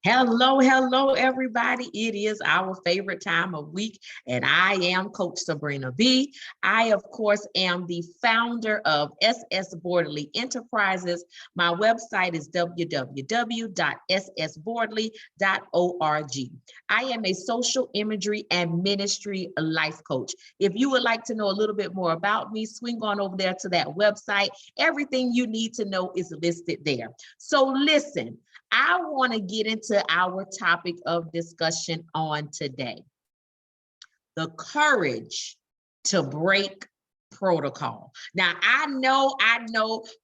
Hello, hello, everybody. It is our favorite time of week, and I am Coach Sabrina B. I, of course, am the founder of SS Boardley Enterprises. My website is www.ssboardley.org. I am a social imagery and ministry life coach. If you would like to know a little bit more about me, swing on over there to that website. Everything you need to know is listed there. So listen. I want to get into our topic of discussion on today. The courage to break protocol. Now, I know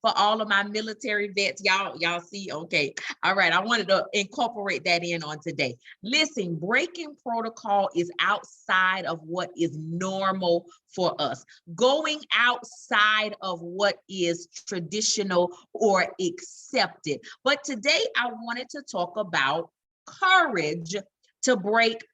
for all of my military vets, y'all see, okay. All right, I wanted to incorporate that in on today. Listen, breaking protocol is outside of what is normal for us. Going outside of what is traditional or accepted. But today I wanted to talk about courage to break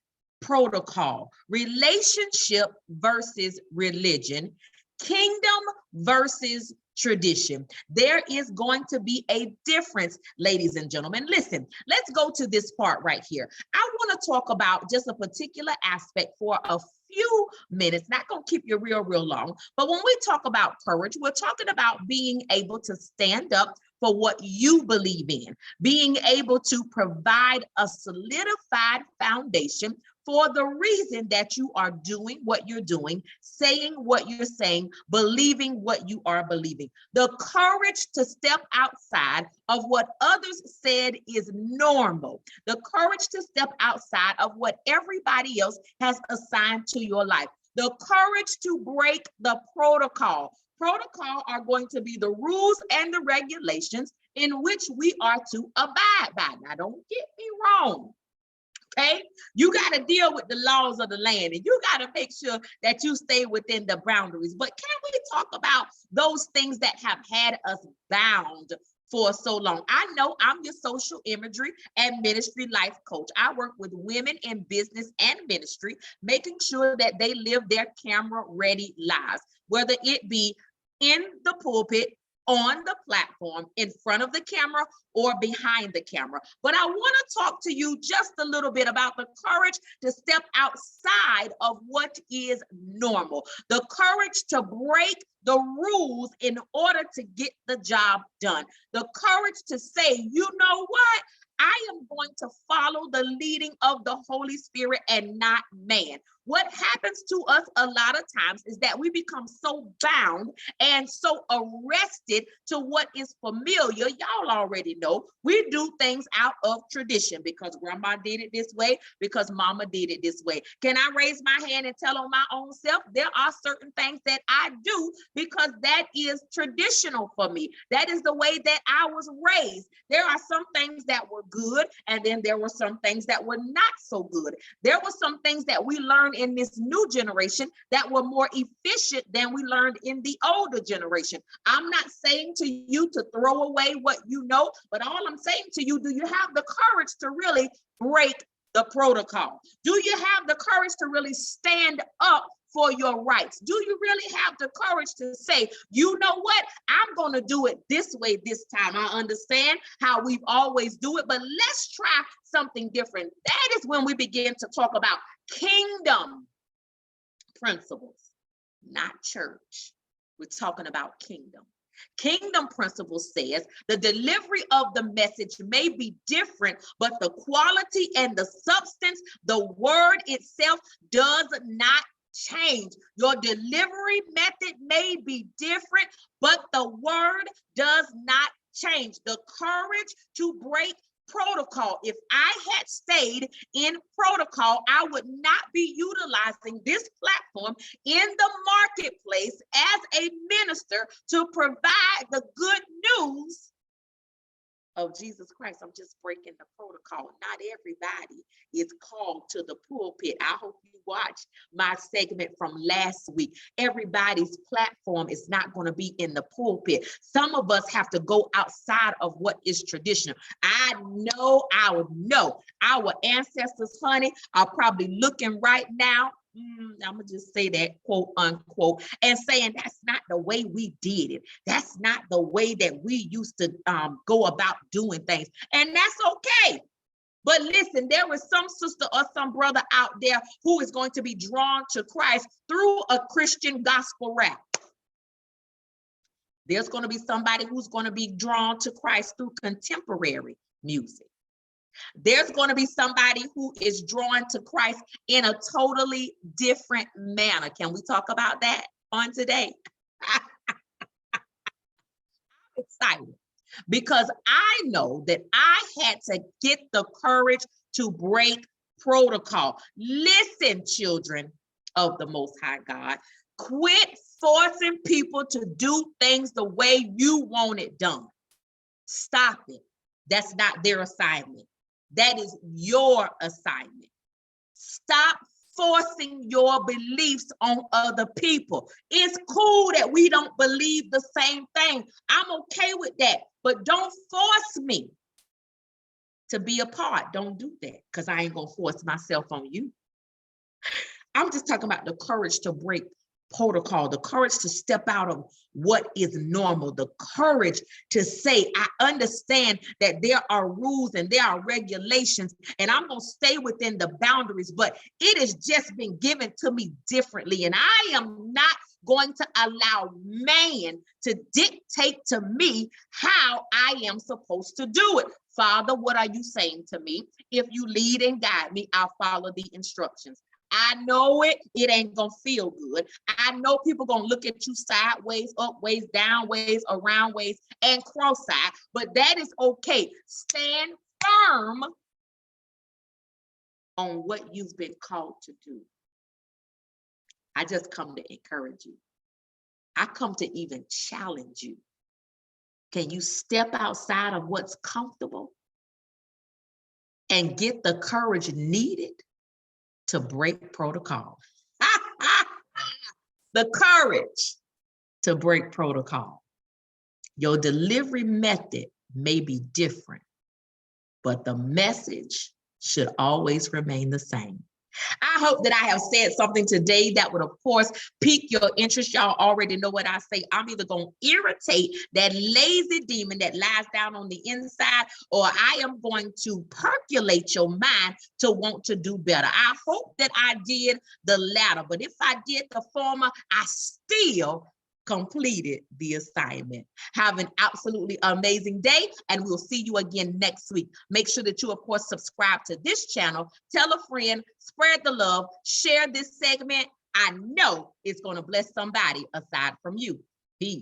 protocol, relationship versus religion, kingdom versus tradition. There is going to be a difference, ladies and gentlemen. Listen, let's go to this part right here. I want to talk about just a particular aspect for a few minutes, not going to keep you real long, but when we talk about courage, we're talking about being able to stand up for what you believe in, being able to provide a solidified foundation for the reason that you are doing what you're doing, saying what you're saying, believing what you are believing. The courage to step outside of what others said is normal. The courage to step outside of what everybody else has assigned to your life. The courage to break the protocol. Protocol are going to be the rules and the regulations in which we are to abide by. Now, don't get me wrong. Okay, you got to deal with the laws of the land, and you got to make sure that you stay within the boundaries. But can we talk about those things that have had us bound for so long? I know I'm your social imagery and ministry life coach. I work with women in business and ministry, making sure that they live their camera ready lives, whether it be in the pulpit, on the platform, in front of the camera, or behind the camera. But I want to talk to you just a little bit about the courage to step outside of what is normal, the courage to break the rules in order to get the job done, the courage to say, you know what? I am going to follow the leading of the Holy Spirit and not man. What happens to us a lot of times is that we become so bound and so arrested to what is familiar. Y'all already know we do things out of tradition because grandma did it this way, because mama did it this way. Can I raise my hand and tell on my own self? There are certain things that I do because that is traditional for me. That is the way that I was raised. There are some things that were good, and then there were some things that were not so good. There were some things that we learned in this new generation that were more efficient than we learned in the older generation. I'm not saying to you to throw away what you know, but all I'm saying to you, do you have the courage to really break the protocol? Do you have the courage to really stand up for your rights? Do you really have the courage to say, you know what, I'm going to do it this way this time? I understand how we've always do it, but let's try something different. That is when we begin to talk about kingdom principles, not church. We're talking about kingdom. Kingdom principle says the delivery of the message may be different, but the quality and the substance, the word itself does not change. Your delivery method may be different, but the word does not change. The courage to break protocol. If I had stayed in protocol, I would not be utilizing this platform in the marketplace as a minister to provide the good news of Jesus Christ. I'm just breaking the protocol. Not everybody is called to the pulpit. I hope you watched my segment from last week. Everybody's platform is not going to be in the pulpit. Some of us have to go outside of what is traditional. I know our ancestors, honey, are probably looking right now. I'm gonna just say that, quote unquote, and saying that's not the way we did it. That's not the way that we used to go about doing things. And that's okay. But listen, there is some sister or some brother out there who is going to be drawn to Christ through a Christian gospel rap. There's going to be somebody who's going to be drawn to Christ through contemporary music. There's going to be somebody who is drawn to Christ in a totally different manner. Can we talk about that on today? I'm excited because I know that I had to get the courage to break protocol. Listen, children of the Most High God, quit forcing people to do things the way you want it done. Stop it. That's not their assignment. That is your assignment. Stop forcing your beliefs on other people. It's cool that we don't believe the same thing. I'm okay with that, but don't force me to be a part. Don't do that, because I ain't gonna force myself on you. I'm just talking about the courage to break protocol, the courage to step out of what is normal, the courage to say, I understand that there are rules and there are regulations, and I'm going to stay within the boundaries, but it has just been given to me differently. And I am not going to allow man to dictate to me how I am supposed to do it. Father, what are you saying to me? If you lead and guide me, I'll follow the instructions. I know it ain't gonna feel good. I know people gonna look at you sideways, up ways, down ways, around ways, and cross-eyed, but that is okay. Stand firm on what you've been called to do. I just come to encourage you. I come to even challenge you. Can you step outside of what's comfortable and get the courage needed to break protocol? The courage to break protocol. Your delivery method may be different, but the message should always remain the same. I hope that I have said something today that would, of course, pique your interest. Y'all already know what I say. I'm either going to irritate that lazy demon that lies down on the inside, or I am going to percolate your mind to want to do better. I hope that I did the latter, but if I did the former, I still completed the assignment. Have an absolutely amazing day, and we'll see you again next week. Make sure that you, of course, subscribe to this channel, tell a friend, spread the love, share this segment. I know it's going to bless somebody aside from you.